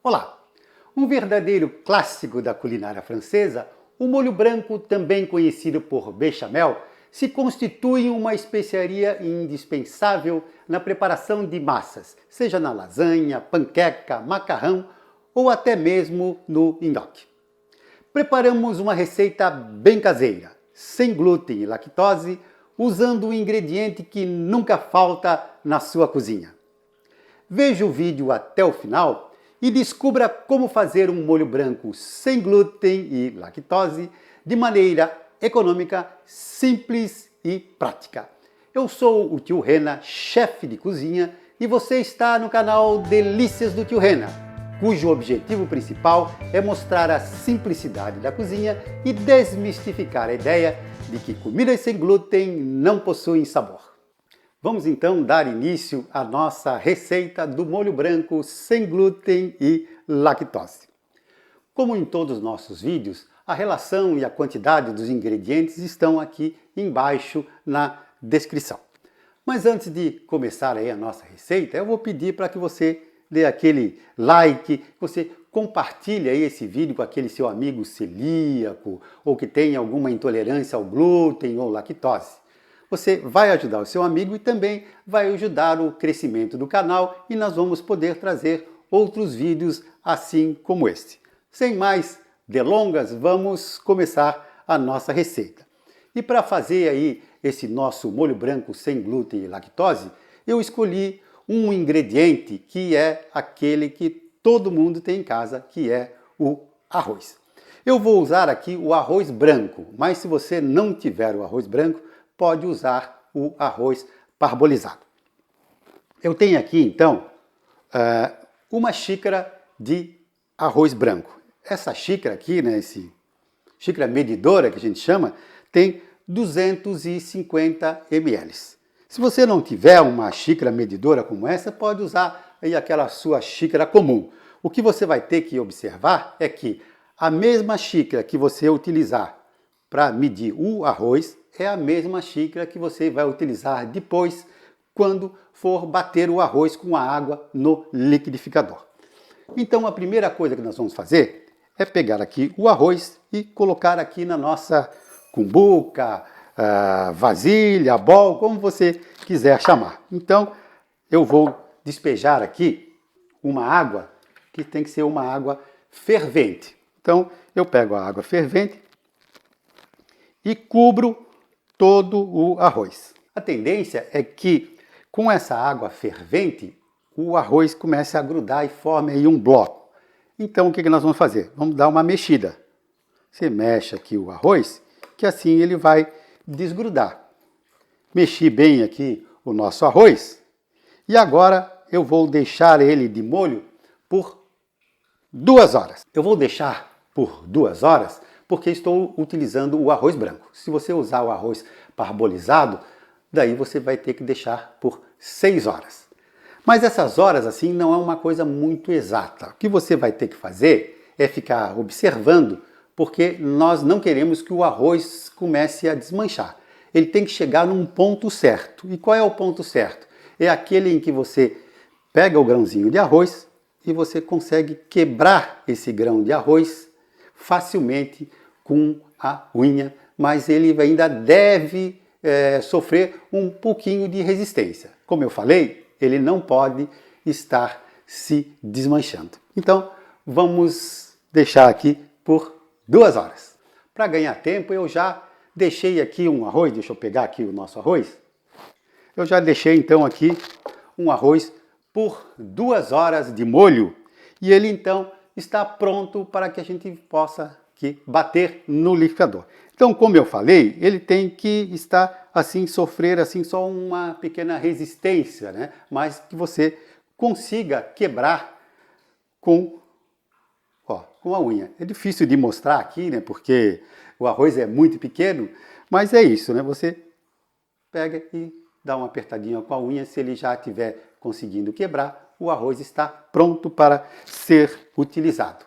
Olá! Um verdadeiro clássico da culinária francesa, o molho branco, também conhecido por bechamel, se constitui uma especiaria indispensável na preparação de massas, seja na lasanha, panqueca, macarrão ou até mesmo no nhoque. Preparamos uma receita bem caseira, sem glúten e lactose, usando um ingrediente que nunca falta na sua cozinha. Veja o vídeo até o final e descubra como fazer um molho branco sem glúten e lactose de maneira econômica, simples e prática. Eu sou o Tio Rena, chefe de cozinha, e você está no canal Delícias do Tio Rena, cujo objetivo principal é mostrar a simplicidade da cozinha e desmistificar a ideia de que comidas sem glúten não possuem sabor. Vamos então dar início à nossa receita do molho branco sem glúten e lactose. Como em todos os nossos vídeos, a relação e a quantidade dos ingredientes estão aqui embaixo na descrição. Mas antes de começar aí a nossa receita, eu vou pedir para que você dê aquele like, que você compartilhe aí esse vídeo com aquele seu amigo celíaco ou que tenha alguma intolerância ao glúten ou lactose. Você vai ajudar o seu amigo e também vai ajudar o crescimento do canal e nós vamos poder trazer outros vídeos assim como este. Sem mais delongas, vamos começar a nossa receita. E para fazer aí esse nosso molho branco sem glúten e lactose, eu escolhi um ingrediente que é aquele que todo mundo tem em casa, que é o arroz. Eu vou usar aqui o arroz branco, mas se você não tiver o arroz branco, pode usar o arroz parbolizado. Eu tenho aqui então uma xícara de arroz branco. Essa xícara aqui, né, xícara medidora que a gente chama, tem 250 ml. Se você não tiver uma xícara medidora como essa, pode usar aí aquela sua xícara comum. O que você vai ter que observar é que a mesma xícara que você utilizar para medir o arroz é a mesma xícara que você vai utilizar depois quando for bater o arroz com a água no liquidificador. Então a primeira coisa que nós vamos fazer é pegar aqui o arroz e colocar aqui na nossa cumbuca, vasilha, bol, como você quiser chamar. Então eu vou despejar aqui uma água que tem que ser uma água fervente. Então eu pego a água fervente e cubro todo o arroz. A tendência é que com essa água fervente o arroz comece a grudar e forme aí um bloco. Então o que nós vamos fazer? Vamos dar uma mexida. Você mexe aqui o arroz, que assim ele vai desgrudar. Mexi bem aqui o nosso arroz e agora eu vou deixar ele de molho por 2 horas. Eu vou deixar por 2 horas porque estou utilizando o arroz branco. Se você usar o arroz parbolizado, daí você vai ter que deixar por 6 horas. Mas essas horas assim não é uma coisa muito exata. O que você vai ter que fazer é ficar observando, porque nós não queremos que o arroz comece a desmanchar. Ele tem que chegar num ponto certo. E qual é o ponto certo? É aquele em que você pega o grãozinho de arroz e você consegue quebrar esse grão de arroz facilmente com a unha, mas ele ainda deve sofrer um pouquinho de resistência. Como eu falei, ele não pode estar se desmanchando. Então, vamos deixar aqui por 2 horas. Para ganhar tempo, eu já deixei aqui um arroz, deixa eu pegar aqui o nosso arroz. Eu já deixei então aqui um arroz por 2 horas de molho e ele então está pronto para que a gente possa aqui bater no liquidificador. Então, como eu falei, ele tem que estar assim, sofrer assim só uma pequena resistência, né? Mas que você consiga quebrar com a unha. É difícil de mostrar aqui, né? Porque o arroz é muito pequeno, mas é isso, né? Você pega e dá uma apertadinha com a unha. Se ele já estiver conseguindo quebrar, o arroz está pronto para ser utilizado.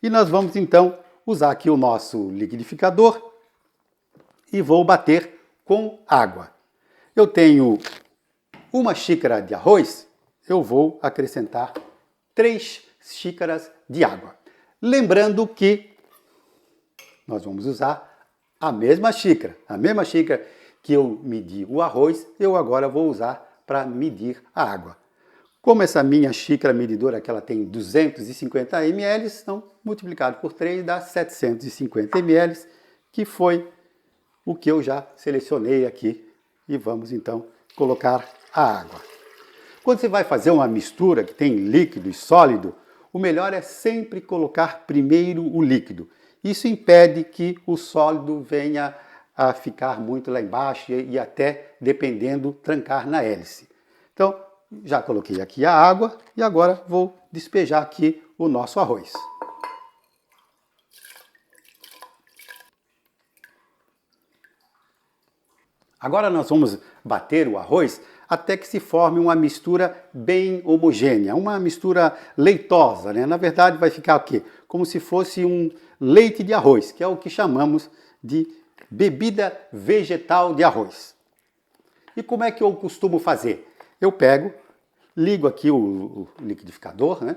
E nós vamos então usar aqui o nosso liquidificador e vou bater com água. Eu tenho uma xícara de arroz, eu vou acrescentar 3 xícaras de água. Lembrando que nós vamos usar a mesma xícara que eu medi o arroz, eu agora vou usar para medir a água. Como essa minha xícara medidora que ela tem 250 ml, então multiplicado por 3 dá 750 ml, que foi o que eu já selecionei aqui. E vamos então colocar a água. Quando você vai fazer uma mistura que tem líquido e sólido, o melhor é sempre colocar primeiro o líquido. Isso impede que o sólido venha a ficar muito lá embaixo e até, dependendo, trancar na hélice. Então, já coloquei aqui a água e agora vou despejar aqui o nosso arroz. Agora nós vamos bater o arroz até que se forme uma mistura bem homogênea, uma mistura leitosa, né? Na verdade vai ficar o quê? Como se fosse um leite de arroz, que é o que chamamos de bebida vegetal de arroz. E como é que eu costumo fazer? Eu pego, ligo aqui o liquidificador, né?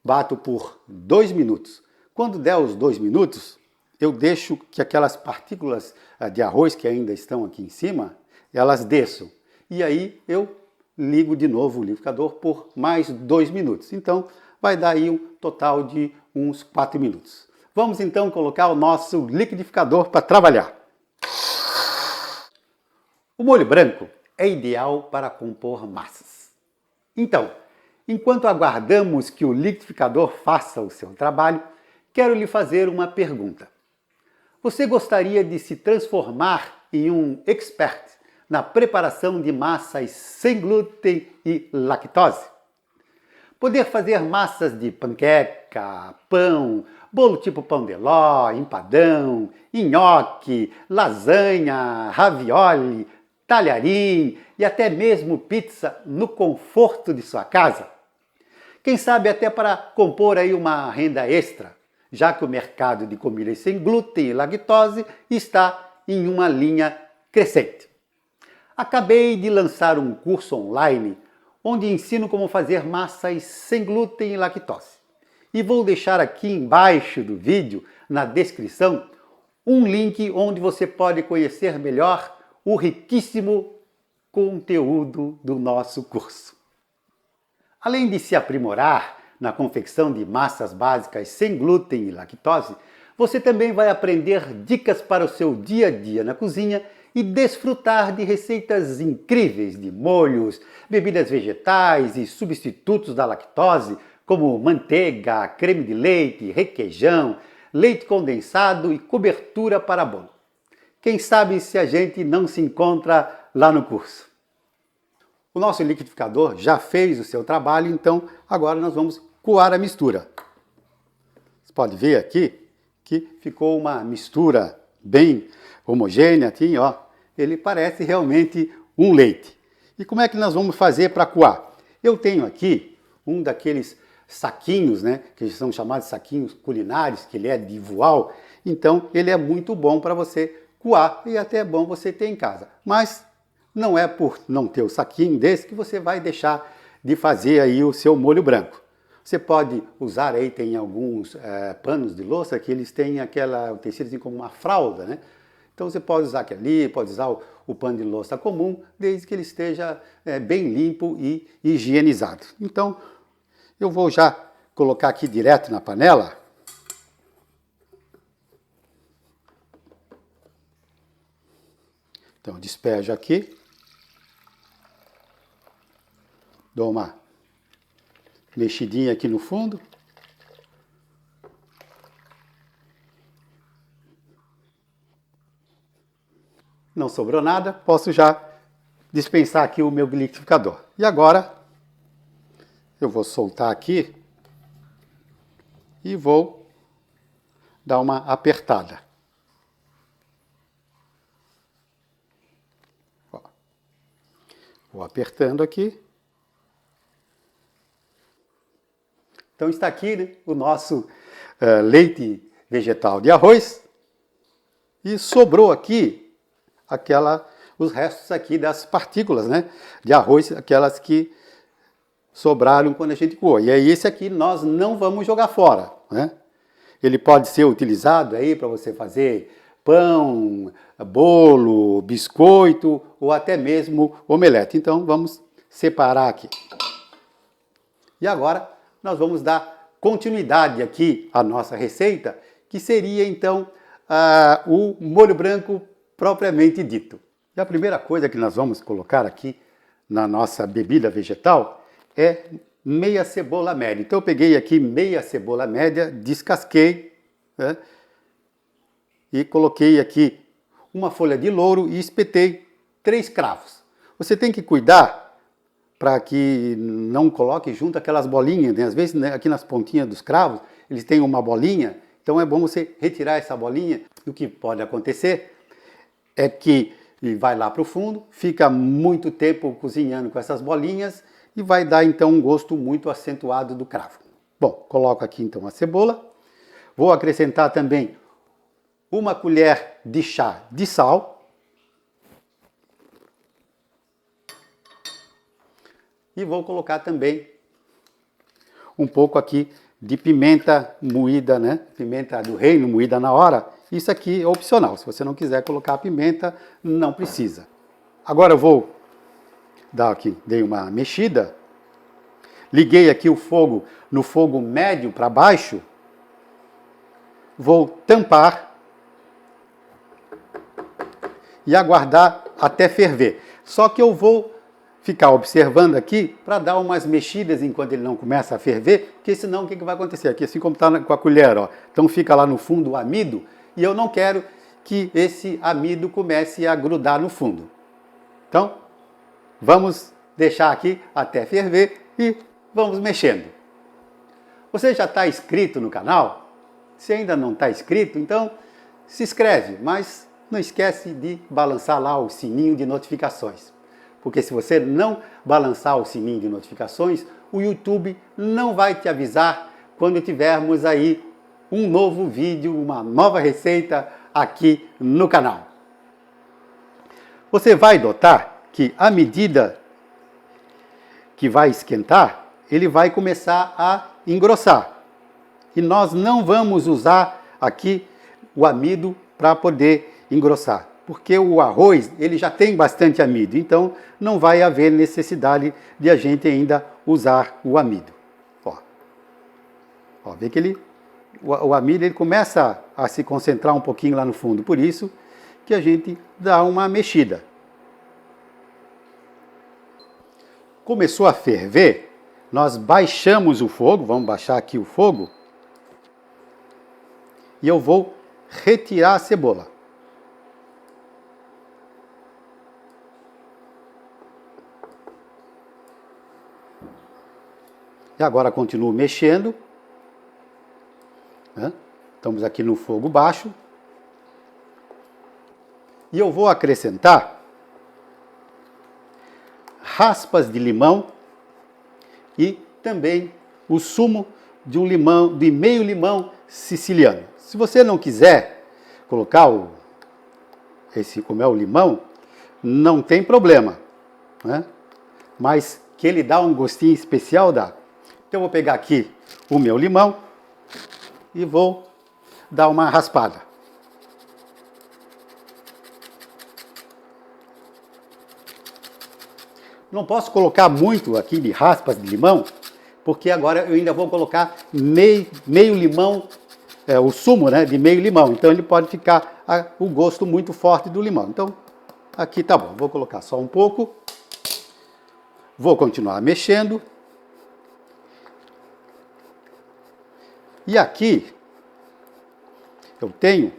Bato por 2 minutos. Quando der os 2 minutos, eu deixo que aquelas partículas de arroz que ainda estão aqui em cima, elas desçam. E aí eu ligo de novo o liquidificador por mais 2 minutos. Então vai dar aí um total de uns 4 minutos. Vamos então colocar o nosso liquidificador para trabalhar. O molho branco é ideal para compor massas. Então, enquanto aguardamos que o liquidificador faça o seu trabalho, quero lhe fazer uma pergunta. Você gostaria de se transformar em um expert na preparação de massas sem glúten e lactose? Poder fazer massas de panqueca, pão, bolo tipo pão de ló, empadão, nhoque, lasanha, ravioli, talharim e até mesmo pizza no conforto de sua casa? Quem sabe até para compor aí uma renda extra, já que o mercado de comidas sem glúten e lactose está em uma linha crescente. Acabei de lançar um curso online onde ensino como fazer massas sem glúten e lactose. E vou deixar aqui embaixo do vídeo, na descrição, um link onde você pode conhecer melhor o riquíssimo conteúdo do nosso curso. Além de se aprimorar na confecção de massas básicas sem glúten e lactose, você também vai aprender dicas para o seu dia a dia na cozinha e desfrutar de receitas incríveis de molhos, bebidas vegetais e substitutos da lactose, como manteiga, creme de leite, requeijão, leite condensado e cobertura para bolo. Quem sabe se a gente não se encontra lá no curso. O nosso liquidificador já fez o seu trabalho, então agora nós vamos coar a mistura. Você pode ver aqui que ficou uma mistura bem homogênea, aqui, ó. Ele parece realmente um leite. E como é que nós vamos fazer para coar? Eu tenho aqui um daqueles saquinhos, né, que são chamados saquinhos culinários, que ele é de voal, então ele é muito bom para você coar e até é bom você ter em casa. Mas não é por não ter o saquinho desse que você vai deixar de fazer aí o seu molho branco. Você pode usar aí, tem alguns panos de louça que eles têm o tecido assim como uma fralda, né? Então você pode usar aquele ali, pode usar o pano de louça comum, desde que ele esteja bem limpo e higienizado. Então eu vou já colocar aqui direto na panela. Então despejo aqui. Dou uma mexidinha aqui no fundo. Não sobrou nada, posso já dispensar aqui o meu liquidificador. E agora eu vou soltar aqui e vou dar uma apertada. Ó. Vou apertando aqui. Então está aqui, né, o nosso leite vegetal de arroz. E sobrou aqui os restos aqui das partículas, né, de arroz, aquelas que sobraram quando a gente coou. E aí esse aqui nós não vamos jogar fora, né? Ele pode ser utilizado aí para você fazer pão, bolo, biscoito ou até mesmo omelete. Então vamos separar aqui. E agora nós vamos dar continuidade aqui à nossa receita, que seria então o molho branco propriamente dito. E a primeira coisa que nós vamos colocar aqui na nossa bebida vegetal é meia cebola média. Então eu peguei aqui meia cebola média, descasquei, né, e coloquei aqui uma folha de louro e espetei 3 cravos. Você tem que cuidar para que não coloque junto aquelas bolinhas, né? Às vezes, né, aqui nas pontinhas dos cravos eles têm uma bolinha, então é bom você retirar essa bolinha. O que pode acontecer é que ele vai lá para o fundo, fica muito tempo cozinhando com essas bolinhas e vai dar então um gosto muito acentuado do cravo. Bom, coloco aqui então a cebola, vou acrescentar também uma colher de chá de sal e vou colocar também um pouco aqui de pimenta moída, né? Pimenta do reino moída na hora. Isso aqui é opcional, se você não quiser colocar a pimenta, não precisa. Agora eu vou dar aqui, dei uma mexida, liguei aqui o fogo no fogo médio para baixo, vou tampar e aguardar até ferver. Só que eu vou ficar observando aqui para dar umas mexidas enquanto ele não começa a ferver, porque senão o que vai acontecer? Aqui assim como está com a colher, ó, então fica lá no fundo o amido, e eu não quero que esse amido comece a grudar no fundo. Então, vamos deixar aqui até ferver e vamos mexendo. Você já está inscrito no canal? Se ainda não está inscrito, então se inscreve, mas não esquece de balançar lá o sininho de notificações. Porque se você não balançar o sininho de notificações, o YouTube não vai te avisar quando tivermos aí um novo vídeo, uma nova receita aqui no canal. Você vai notar que à medida que vai esquentar, ele vai começar a engrossar. E nós não vamos usar aqui o amido para poder engrossar, porque o arroz ele já tem bastante amido, então não vai haver necessidade de a gente ainda usar o amido. Ó, vê que o amido ele começa a se concentrar um pouquinho lá no fundo, por isso que a gente dá uma mexida. Começou a ferver, nós baixamos o fogo, vamos baixar aqui o fogo, e eu vou retirar a cebola. E agora continuo mexendo, né? Estamos aqui no fogo baixo, e eu vou acrescentar raspas de limão e também o sumo de um limão, de meio limão siciliano. Se você não quiser colocar como é o limão, não tem problema, né? Mas que ele dá um gostinho especial, dá. Então eu vou pegar aqui o meu limão e vou dar uma raspada. Não posso colocar muito aqui de raspas de limão, porque agora eu ainda vou colocar meio limão, o sumo, né, de meio limão. Então ele pode ficar o gosto muito forte do limão. Então aqui tá bom, vou colocar só um pouco. Vou continuar mexendo. E aqui eu tenho,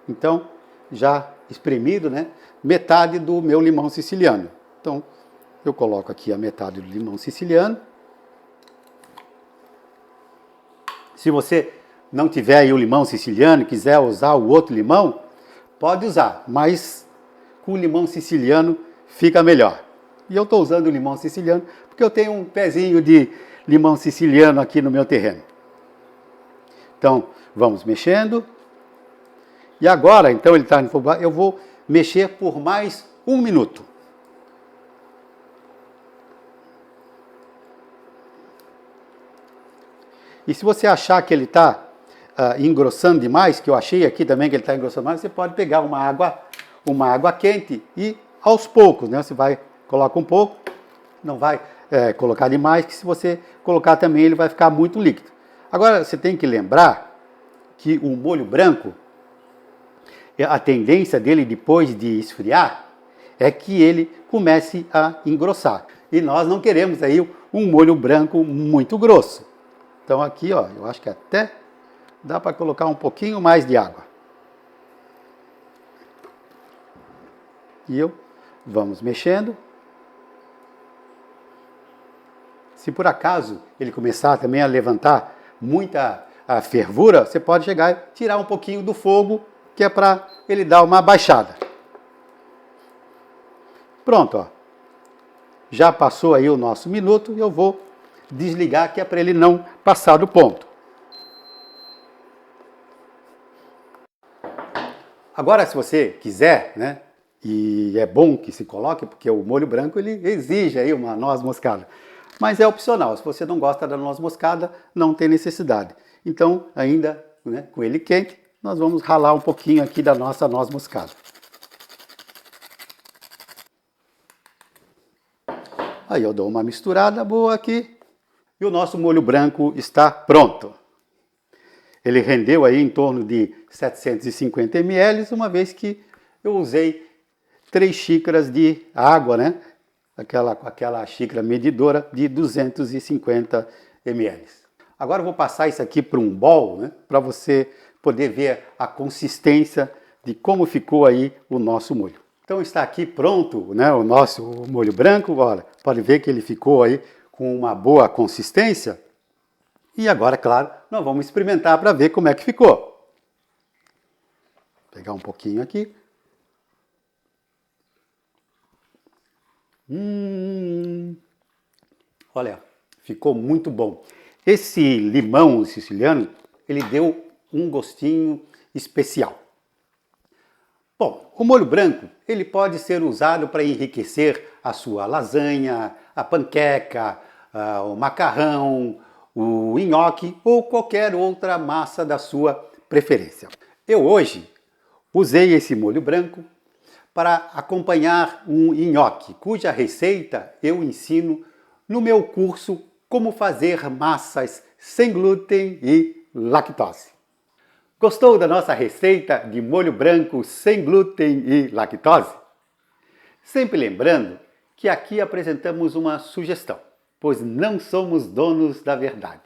então, já espremido, né, metade do meu limão siciliano. Então eu coloco aqui a metade do limão siciliano. Se você não tiver aí o limão siciliano e quiser usar o outro limão, pode usar, mas com o limão siciliano fica melhor. E eu estou usando o limão siciliano porque eu tenho um pezinho de limão siciliano aqui no meu terreno. Então, vamos mexendo. E agora, então, ele está no fogo baixo, eu vou mexer por mais 1 minuto. E se você achar que ele está engrossando demais, que eu achei aqui também que ele está engrossando demais, você pode pegar uma água quente e aos poucos, né? Você vai colocar um pouco, não vai colocar demais, que se você colocar também ele vai ficar muito líquido. Agora você tem que lembrar que o molho branco, a tendência dele depois de esfriar é que ele comece a engrossar. E nós não queremos aí um molho branco muito grosso. Então aqui, ó, eu acho que até dá para colocar um pouquinho mais de água. E vamos mexendo. Se por acaso ele começar também a levantar muita fervura, você pode chegar e tirar um pouquinho do fogo, que é para ele dar uma baixada. Pronto, ó. Já passou aí o nosso minuto e eu vou desligar, que é para ele não passar do ponto. Agora, se você quiser, né, e é bom que se coloque, porque o molho branco ele exige aí uma noz moscada, mas é opcional. Se você não gosta da noz moscada, não tem necessidade. Então, ainda, né, com ele quente, nós vamos ralar um pouquinho aqui da nossa noz moscada. Aí eu dou uma misturada boa aqui e o nosso molho branco está pronto. Ele rendeu aí em torno de 750 ml, uma vez que eu usei 3 xícaras de água, né? Aquela xícara medidora de 250 ml. Agora eu vou passar isso aqui para um bowl, né? Para você poder ver a consistência de como ficou aí o nosso molho. Então está aqui pronto, né, o nosso molho branco, olha, pode ver que ele ficou aí com uma boa consistência. E agora, claro, nós vamos experimentar para ver como é que ficou. Vou pegar um pouquinho aqui. Olha, ficou muito bom. Esse limão siciliano, ele deu um gostinho especial. Bom, o molho branco, ele pode ser usado para enriquecer a sua lasanha, a panqueca, o macarrão, o nhoque ou qualquer outra massa da sua preferência. Eu hoje usei esse molho branco para acompanhar um nhoque, cuja receita eu ensino no meu curso Como Fazer Massas Sem Glúten e Lactose. Gostou da nossa receita de molho branco sem glúten e lactose? Sempre lembrando que aqui apresentamos uma sugestão, pois não somos donos da verdade.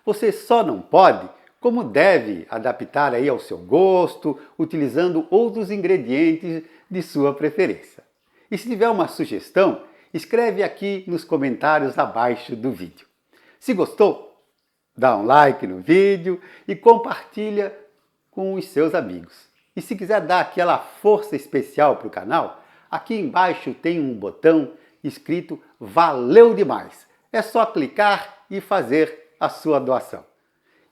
Você só não pode, como deve, adaptar aí ao seu gosto, utilizando outros ingredientes de sua preferência. E se tiver uma sugestão, escreve aqui nos comentários abaixo do vídeo. Se gostou, dá um like no vídeo e compartilha com os seus amigos. E se quiser dar aquela força especial para o canal, aqui embaixo tem um botão escrito Valeu Demais. É só clicar e fazer a sua doação.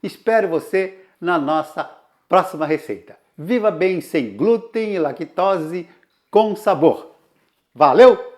Espero você na nossa próxima receita. Viva bem sem glúten e lactose com sabor. Valeu!